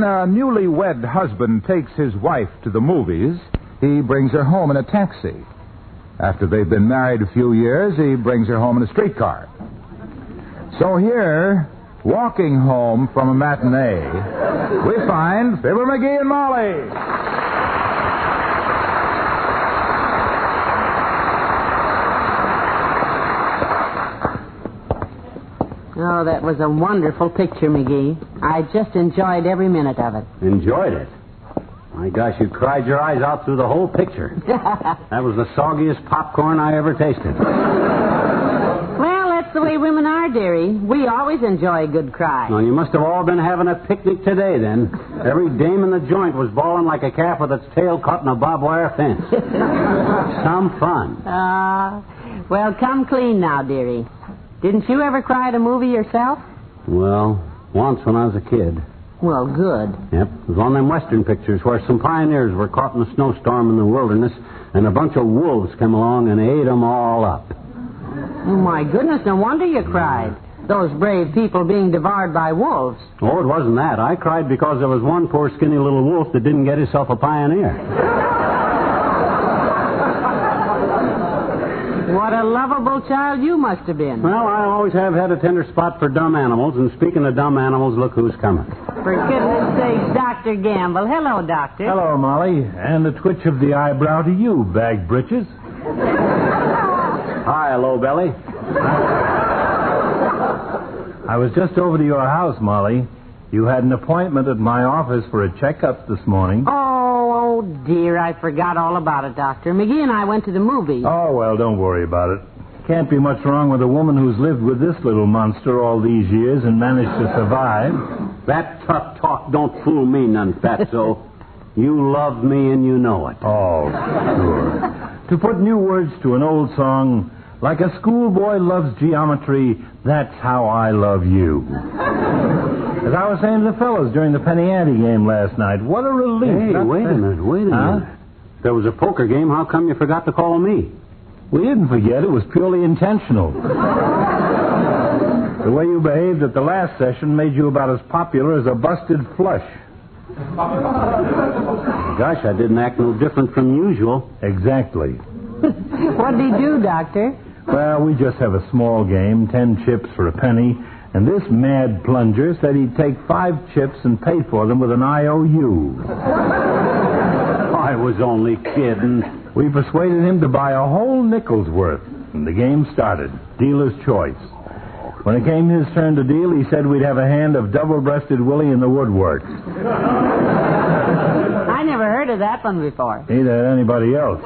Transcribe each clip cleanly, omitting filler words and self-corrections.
a newlywed husband takes his wife to the movies, he brings her home in a taxi. After they've been married a few years, he brings her home in a streetcar. So here, walking home from a matinee, we find Fibber McGee and Molly. Oh, that was a wonderful picture, McGee. I just enjoyed every minute of it. Enjoyed it? My gosh, you cried your eyes out through the whole picture. That was the soggiest popcorn I ever tasted. Well, that's the way women are, dearie. We always enjoy a good cry. Well, you must have all been having a picnic today, then. Every dame in the joint was bawling like a calf with its tail caught in a barbed wire fence. Some fun. Well, come clean now, dearie. Didn't you ever cry at a movie yourself? Well, once when I was a kid. Well, good. Yep, it was one of them Western pictures where some pioneers were caught in a snowstorm in the wilderness, and a bunch of wolves came along and ate them all up. Oh, my goodness, no wonder you cried. Those brave people being devoured by wolves. Oh, it wasn't that. I cried because there was one poor skinny little wolf that didn't get himself a pioneer. What a lovable child you must have been. Well, I always have had a tender spot for dumb animals, and speaking of dumb animals, look who's coming. For goodness sakes, Dr. Gamble. Hello, Doctor. Hello, Molly. And a twitch of the eyebrow to you, bag britches. Hi, low belly. I was just over to your house, Molly. You had an appointment at my office for a checkup this morning. Oh, dear, I forgot all about it, Doctor. McGee and I went to the movies. Oh, well, don't worry about it. Can't be much wrong with a woman who's lived with this little monster all these years and managed to survive. That tough talk don't fool me none, fatso. You love me and you know it. Oh, sure. To put new words to an old song, like a schoolboy loves geometry, that's how I love you. As I was saying to the fellows during the penny ante game last night, what a relief. Hey, wait a minute. If there was a poker game, how come you forgot to call me? We didn't forget. It was purely intentional. The way you behaved at the last session made you about as popular as a busted flush. Gosh, I didn't act no different from usual. Exactly. What'd he do, Doctor? Well, we just have a small game, 10 chips for a penny, and this mad plunger said he'd take 5 chips and pay for them with an IOU. I was only kidding. We persuaded him to buy a whole nickel's worth, and the game started. Dealer's choice. When it came his turn to deal, he said we'd have a hand of double-breasted Willie in the woodwork. I never heard of that one before. Neither had anybody else.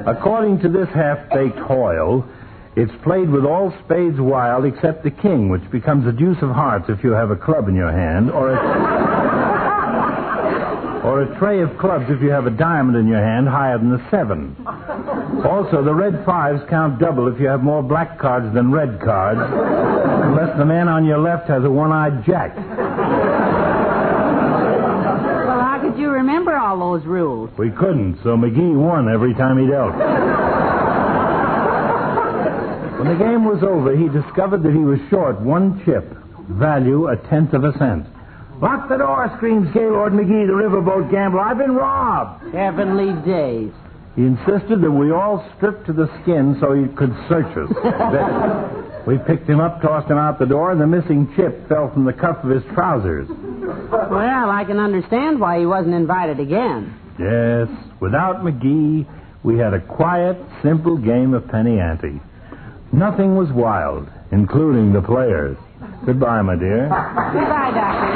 According to this half-baked hoyle, it's played with all spades wild except the king, which becomes a deuce of hearts if you have a club in your hand, or a tray of clubs if you have a diamond in your hand higher than the 7. Also, the red 5s count double if you have more black cards than red cards, unless the man on your left has a one-eyed jack. Well, how could you remember all those rules? We couldn't, so McGee won every time he dealt. When the game was over, he discovered that he was short 1 chip, value 1/10 of a cent. "Lock the door," screams Gaylord McGee, the riverboat gambler. "I've been robbed." Heavenly days. He insisted that we all strip to the skin so he could search us. We picked him up, tossed him out the door, and the missing chip fell from the cuff of his trousers. Well, I can understand why he wasn't invited again. Yes, without McGee, we had a quiet, simple game of penny ante. Nothing was wild, including the players. Goodbye, my dear. Goodbye, Doctor.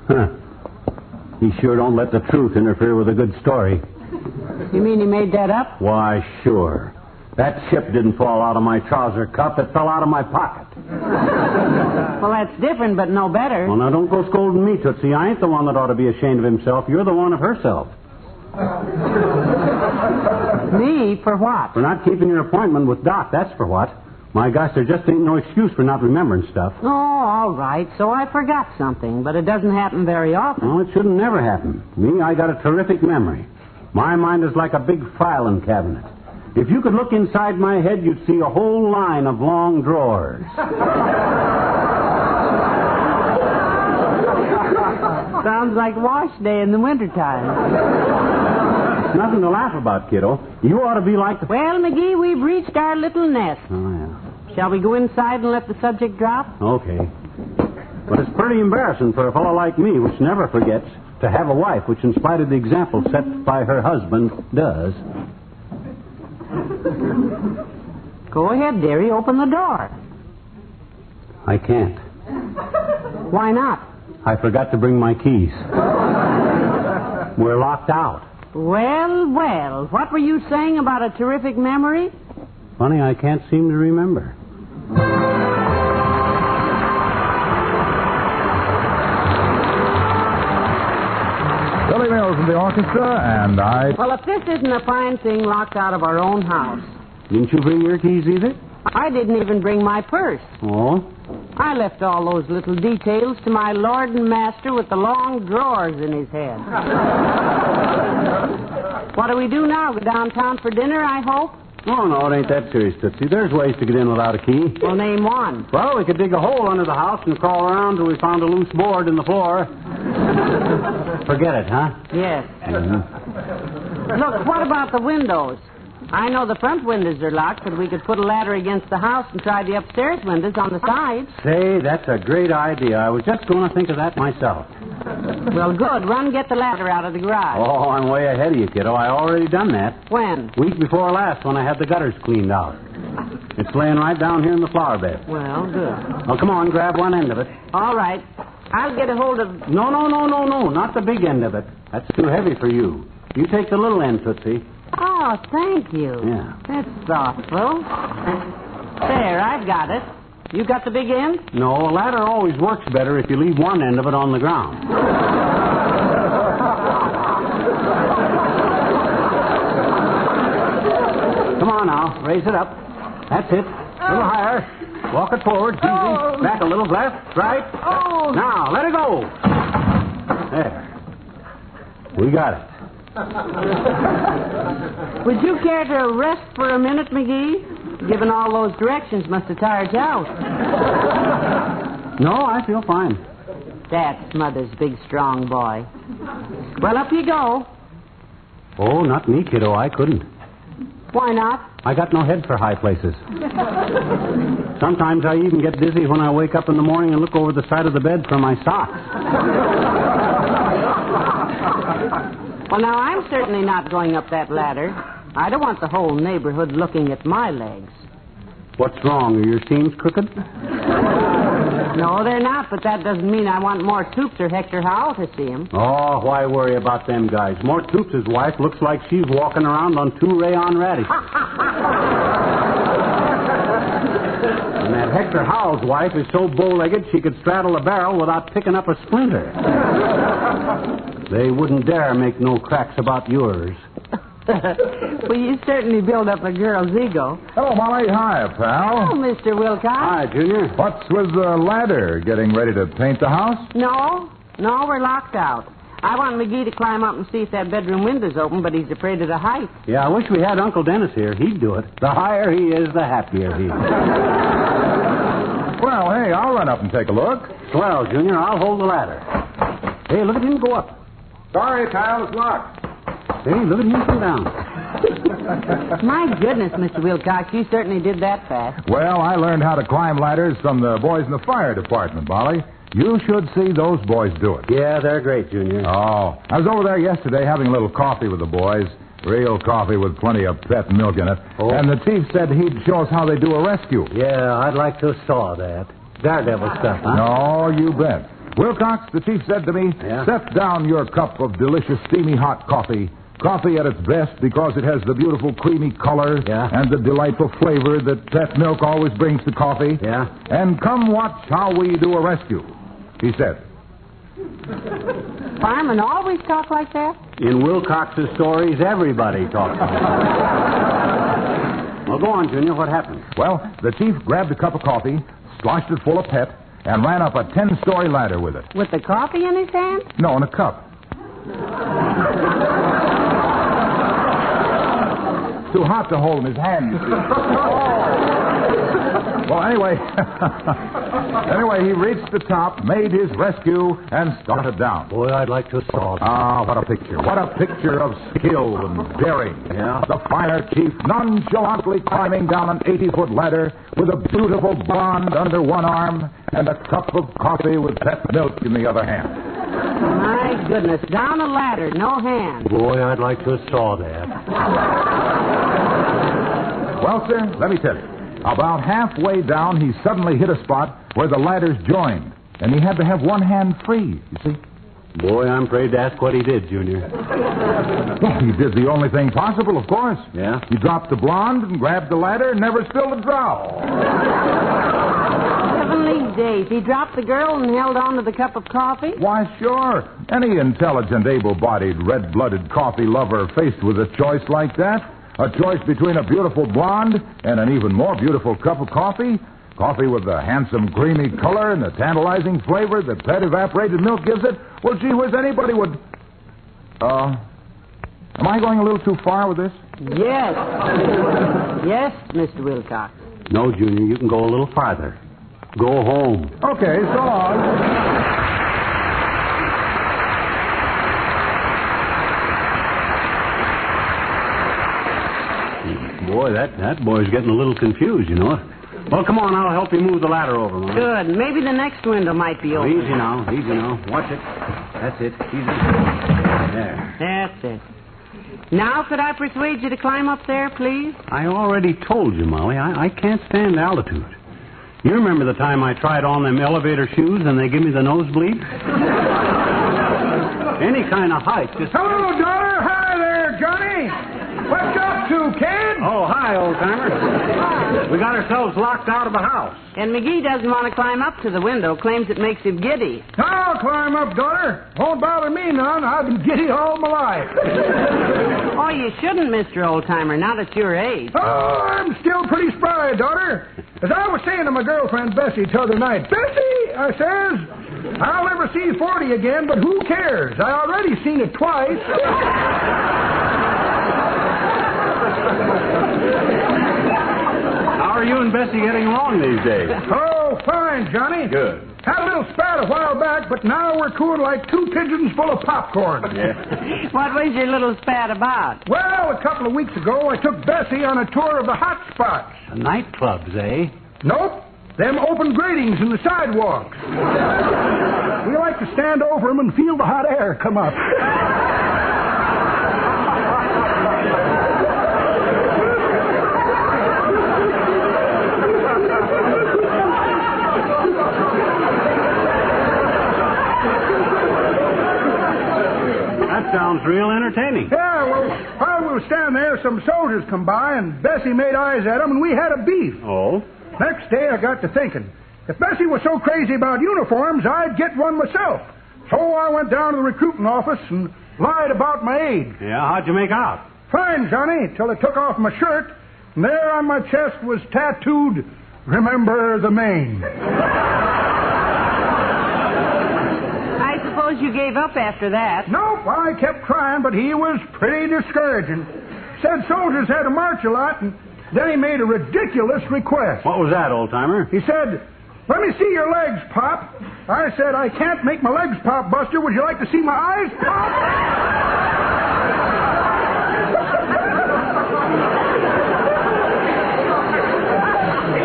Huh. He sure don't let the truth interfere with a good story. You mean he made that up? Why, sure. That chip didn't fall out of my trouser cuff. It fell out of my pocket. Well, that's different, but no better. Well, now, don't go scolding me, Tootsie. I ain't the one that ought to be ashamed of himself. You're the one of herself. Me? For what? For not keeping your appointment with Doc, that's for what. My gosh, there just ain't no excuse for not remembering stuff. Oh, all right. So I forgot something, but it doesn't happen very often. No, it shouldn't never happen. Me, I got a terrific memory. My mind is like a big filing cabinet. If you could look inside my head, you'd see a whole line of long drawers. Sounds like wash day in the wintertime. It's nothing to laugh about, kiddo. You ought to be like the... Well, McGee, we've reached our little nest. Oh, yeah. Shall we go inside and let the subject drop? Okay. But it's pretty embarrassing for a fellow like me, which never forgets, to have a wife which, in spite of the example set by her husband, does. Go ahead, dearie. Open the door. I can't. Why not? I forgot to bring my keys. We're locked out. Well, well. What were you saying about a terrific memory? Funny, I can't seem to remember. Billy Mills in the orchestra, and I... Well, if this isn't a fine thing locked out of our own house. Didn't you bring your keys either? I didn't even bring my purse. Oh? I left all those little details to my lord and master with the long drawers in his head. What do we do now? Go downtown for dinner, I hope? Oh, no, it ain't that serious, Tootsie. There's ways to get in without a key. Well, name one. Well, we could dig a hole under the house and crawl around till we found a loose board in the floor. Forget it, huh? Yes. Mm-hmm. Look, what about the windows? I know the front windows are locked, but we could put a ladder against the house and try the upstairs windows on the sides. Say, that's a great idea. I was just going to think of that myself. Well, good. Run get the ladder out of the garage. Oh, I'm way ahead of you, kiddo. I already done that. When? Week before last when I had the gutters cleaned out. It's laying right down here in the flower bed. Well, good. Well, come on, grab one end of it. All right. I'll get a hold of... No, not the big end of it. That's too heavy for you. You take the little end, Tootsie. Oh, thank you. Yeah. That's thoughtful. There, I've got it. You got the big end? No, a ladder always works better if you leave one end of it on the ground. Come on now, raise it up. That's it. A little higher. Walk it forward. Easy. Back a little. Left, right. Oh. Now, let it go. There. We got it. Would you care to rest for a minute, McGee? Given all those directions must have tired you out. No, I feel fine. That's Mother's big, strong boy. Well, up you go. Oh, not me, kiddo. I couldn't. Why not? I got no head for high places. Sometimes I even get dizzy when I wake up in the morning and look over the side of the bed for my socks. Well, now, I'm certainly not going up that ladder. I don't want the whole neighborhood looking at my legs. What's wrong? Are your seams crooked? No, they're not, but that doesn't mean I want more Toops or Hector Howell to see him. Oh, why worry about them guys? Mort Toops' wife looks like she's walking around on 2 rayon radishes. And that Hector Howell's wife is so bow-legged she could straddle a barrel without picking up a splinter. They wouldn't dare make no cracks about yours. Well, you certainly build up a girl's ego. Hello, Molly. Hi, pal. Oh, Mr. Wilcox. Hi, Junior. What's with the ladder? Getting ready to paint the house? No, we're locked out. I want McGee to climb up and see if that bedroom window's open, but he's afraid of the height. Yeah, I wish we had Uncle Dennis here. He'd do it. The higher he is, the happier he is. Well, hey, I'll run up and take a look. Swell, Junior. I'll hold the ladder. Hey, look at him go up. Sorry, pal. It's locked. Hey, look at him come down. My goodness, Mr. Wilcox, you certainly did that fast. Well, I learned how to climb ladders from the boys in the fire department, Molly. You should see those boys do it. Yeah, they're great, Junior. Oh, I was over there yesterday having a little coffee with the boys. Real coffee with plenty of pet milk in it. Oh. And the chief said he'd show us how they do a rescue. Yeah, I'd like to have saw that. Daredevil stuff, huh? No, you bet. Wilcox, the chief said to me, Yeah? set down your cup of delicious, steamy hot coffee. Coffee at its best because it has the beautiful creamy color and the delightful flavor that pet milk always brings to coffee. Yeah? And come watch how we do a rescue, he said. Firemen always talk like that? In Wilcox's stories, everybody talks like that. Well, go on, Junior. What happened? Well, the chief grabbed a cup of coffee, sloshed it full of pet, and ran up a 10-story ladder with it. With the coffee in his hand? No, in a cup. It's too hot to hold in his hand. Well, anyway, he reached the top, made his rescue, and started down. Boy, I'd like to saw it. Ah, what a picture. What a picture of skill and daring. Yeah. The fire chief nonchalantly climbing down an 80-foot ladder with a beautiful blonde under one arm and a cup of coffee with pet milk in the other hand. My goodness, down a ladder, no hand. Boy, I'd like to saw that. Well, sir, let me tell you. About halfway down, he suddenly hit a spot where the ladders joined, and he had to have one hand free, you see. Boy, I'm afraid to ask what he did, Junior. Well, he did the only thing possible, of course. Yeah? He dropped the blonde and grabbed the ladder and never spilled a drop. Heavenly days. He dropped the girl and held on to the cup of coffee? Why, sure. Any intelligent, able-bodied, red-blooded coffee lover faced with a choice like that, a choice between a beautiful blonde and an even more beautiful cup of coffee with the handsome creamy color and the tantalizing flavor that pet evaporated milk gives it, well, gee whiz, anybody would... Am I going a little too far with this? Yes. Yes, Mr. Wilcox. No, Junior, you can go a little farther. Go home. Okay, so long. Boy, that boy's getting a little confused, you know. Well, come on, I'll help you move the ladder over, Mama. Good. Maybe the next window might be open. Easy now. Watch it. That's it. Easy. There. That's it. Now, could I persuade you to climb up there, please? I already told you, Molly, I can't stand altitude. You remember the time I tried on them elevator shoes and they give me the nosebleed? Any kind of height just... Hello, daughter. Hi there, Johnny. What's up to, kid? Oh, hi, old-timer. We got ourselves locked out of the house. And McGee doesn't want to climb up to the window, claims it makes him giddy. I'll climb up, daughter. Won't bother me none. I've been giddy all my life. Oh, you shouldn't, Mr. Old-Timer, not at your age. Oh, I'm still pretty spry, daughter. As I was saying to my girlfriend, Bessie, t'other night, Bessie, I says, I'll never see 40 again, but who cares? I already seen it twice. How are you and Bessie getting along these days? Oh, fine, Johnny. Good. Had a little spat a while back, but now we're cool like two pigeons full of popcorn. Yeah. What was your little spat about? Well, a couple of weeks ago, I took Bessie on a tour of the hot spots. Nightclubs, eh? Nope. Them open gratings in the sidewalks. We like to stand over them and feel the hot air come up. That sounds real entertaining. Yeah, well, while we were standing there, some soldiers come by, and Bessie made eyes at them, and we had a beef. Oh? Next day, I got to thinking, if Bessie was so crazy about uniforms, I'd get one myself. So I went down to the recruiting office and lied about my age. Yeah, how'd you make out? Fine, Johnny, till I took off my shirt, and there on my chest was tattooed, "Remember the Maine." I suppose you gave up after that. Nope, I kept trying, but he was pretty discouraging. Said soldiers had to march a lot, and then he made a ridiculous request. What was that, old-timer? He said, "Let me see your legs, Pop." I said, "I can't make my legs pop, Buster. Would you like to see my eyes pop?"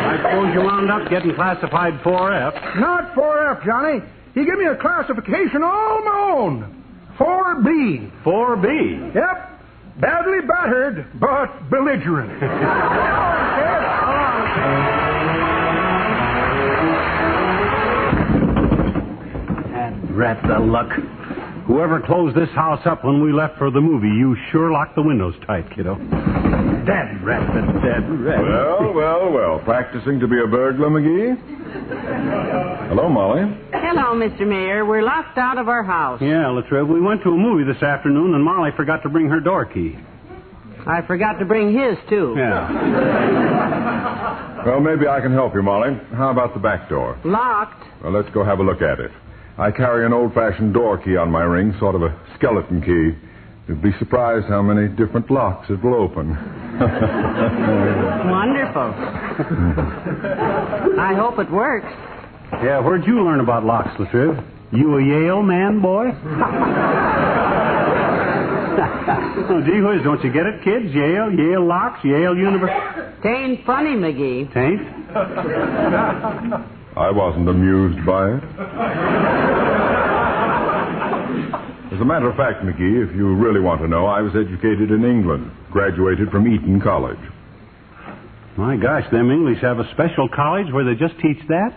I suppose you wound up getting classified 4F. Not 4F, Johnny. He gave me a classification all my own. 4B. 4B? Yep. Badly battered, but belligerent. And rat the luck. Whoever closed this house up when we left for the movie, you sure locked the windows tight, kiddo. Dead rat, the dead rat. Well. Practicing to be a burglar, McGee? Hello, Molly. Hello, Mr. Mayor. We're locked out of our house. Yeah, Latrell, we went to a movie this afternoon, and Molly forgot to bring her door key. I forgot to bring his, too. Yeah. Well, maybe I can help you, Molly. How about the back door? Locked. Well, let's go have a look at it. I carry an old-fashioned door key on my ring, sort of a skeleton key. You'd be surprised how many different locks it will open. Wonderful. I hope it works. Yeah, where'd you learn about locks, Latriv? You a Yale man, boy? Oh, gee whiz, don't you get it, kids? Yale locks, Yale University. Tain't funny, McGee. Tain't? I wasn't amused by it. As a matter of fact, McGee, if you really want to know, I was educated in England. Graduated from Eton College. My gosh, them English have a special college where they just teach that?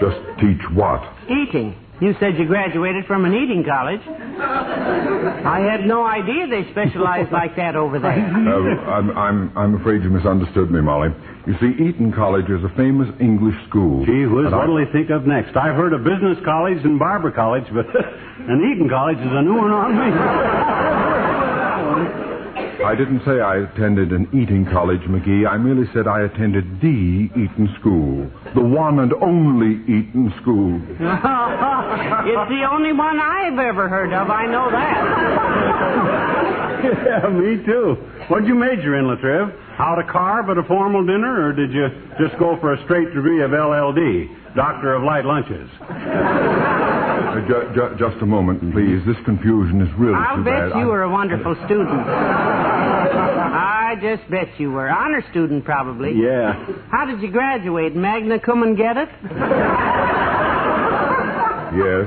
Just teach what? Eating. You said you graduated from an eating college. I had no idea they specialized like that over there. I'm afraid you misunderstood me, Molly. You see, Eton College is a famous English school. Gee whiz, what'll they think of next? I've heard of business college and barber college, but an Eton College is a new one on me. I didn't say I attended an eating college, McGee. I merely said I attended the Eton School. The one and only Eton School. It's the only one I've ever heard of. I know that. Yeah, me too. What'd you major in, Latriv? How to carve at a formal dinner, or did you just go for a straight degree of LLD, Doctor of Light Lunches? Just a moment, please. This confusion is really I'll too bad. bet you were a wonderful student. I just bet you were. Honor student, probably. Yeah. How did you graduate? Magna cum and get it? Yes.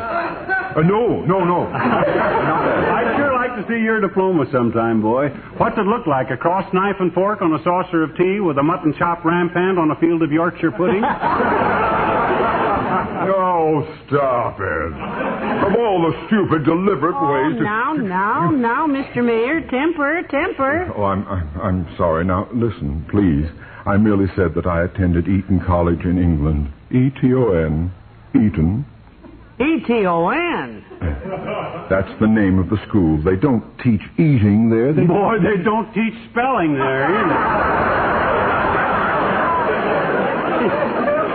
No. I'd sure like to see your diploma sometime, boy. What's it look like? A cross knife and fork on a saucer of tea with a mutton chop rampant on a field of Yorkshire pudding? Oh, stop it. Of all the stupid, deliberate ways to... Now, Mr. Mayor, temper. Oh, I'm sorry. Now, listen, please. I merely said that I attended Eton College in England. E-T-O-N. Eton. E-T-O-N? That's the name of the school. They don't teach eating there. Boy, they don't teach spelling there either.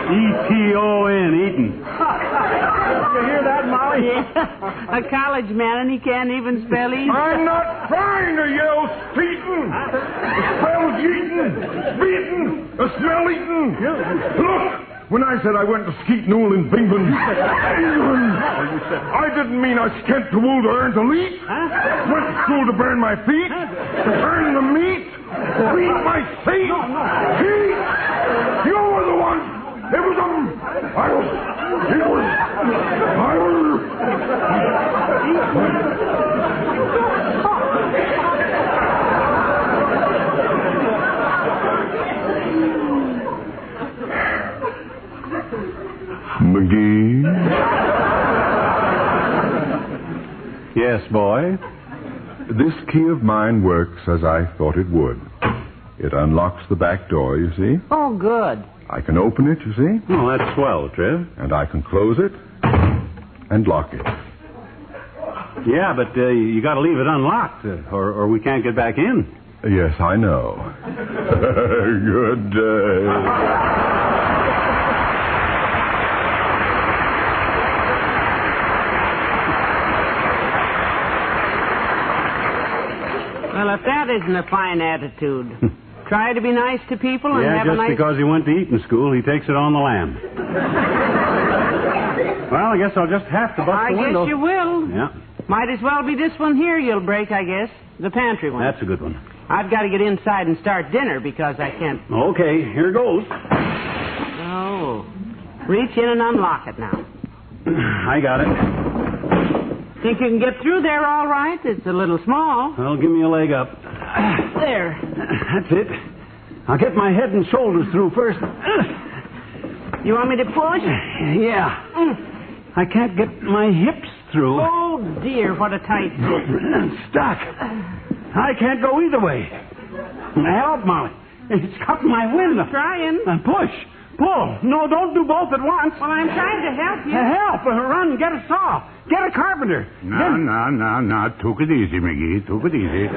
E-T-O-N, Eton. You hear that, Molly? Yeah. A college man and he can't even spell either. I'm not trying to yell Eton. Spell Eton. Beaten. Smell Eton. Look. When I said I went to Skeet-Newell in England, I didn't mean I skent to wool to earn to leap. Went to school to burn my feet, earn the meat, beat my seat. Eat. You were the one. It was McGee? Yes, boy. This key of mine works as I thought it would. It unlocks the back door, you see? Oh, good. I can open it, you see? Oh, that's swell, Trev. And I can close it and lock it. Yeah, but you got to leave it unlocked, or we can't get back in. Yes, I know. Good day. Well, if that isn't a fine attitude. Try to be nice to people and have a nice... Yeah, just because he went to Eton School, he takes it on the lam. Well, I guess I'll just have to bust the window. I guess you will. Yeah. Might as well be this one here you'll break, I guess. The pantry one. That's a good one. I've got to get inside and start dinner because I can't... Okay, here goes. Oh. Reach in and unlock it now. I got it. Think you can get through there all right? It's a little small. Well, give me a leg up. There. That's it. I'll get my head and shoulders through first. You want me to push? Yeah. I can't get my hips through. Oh, dear, what a tight fit. Stuck. I can't go either way. Help, Molly. It's cut my window. Trying. Push. Pull. No, don't do both at once. Well, I'm trying to help you. Help. Run. Get a saw. Get a carpenter. No. Took it easy, McGee. Took it easy.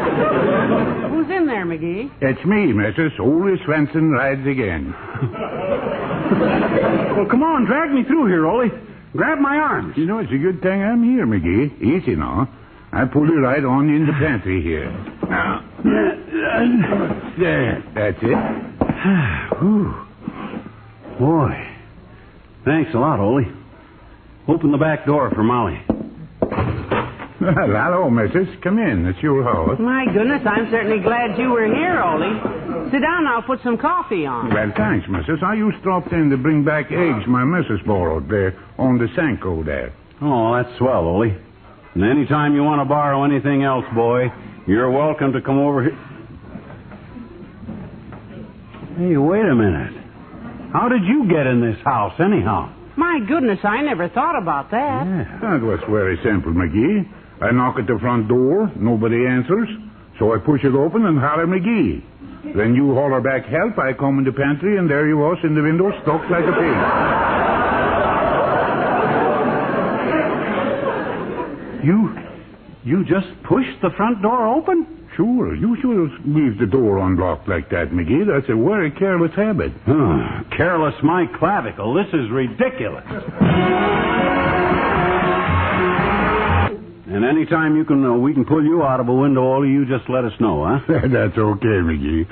Who's in there, McGee? It's me, Mrs. Ole Swenson rides again. Well, come on. Drag me through here, Ole. Grab my arms. You know, it's a good thing I'm here, McGee. Easy now. I pull you right on in the pantry here. Now. There, that's it. Whew. Boy. Thanks a lot, Ole. Open the back door for Molly. Well, hello, missus. Come in. It's your house. My goodness, I'm certainly glad you were here, Ole. Sit down, I'll put some coffee on. Well, thanks, missus. I used dropped in to bring back eggs my missus borrowed there on the Sanko there. Oh, that's swell, Ole. And any time you want to borrow anything else, boy, you're welcome to come over here. Hey, wait a minute. How did you get in this house, anyhow? My goodness, I never thought about that. Yeah. That was very simple, McGee. I knock at the front door, nobody answers, so I push it open and holler McGee. Then you holler back help, I come in the pantry, and there you was in the window, stuck like a pig. You just pushed the front door open? Sure, you should leave the door unlocked like that, McGee. That's a very careless habit. Careless my clavicle. This is ridiculous. And any time we can pull you out of a window, Ole, you just let us know, huh? That's okay, McGee.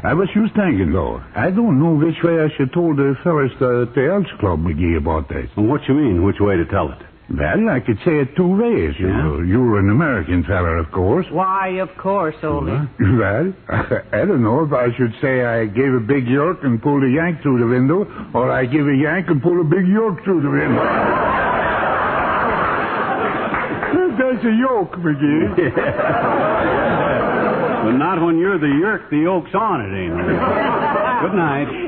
I was just thinking, though. I don't know which way I should tell the fellas at the Elks Club, McGee, about this. Well, what you mean, which way to tell it? Well, I could say it two ways. You're an American fella, of course. Why, of course, Ole. Well, I don't know if I should say I gave a big yerk and pulled a yank through the window, or I give a yank and pull a big yerk through the window. That's a yoke, McGee. But not when you're the yerk, the yoke's on it, ain't it? Good night.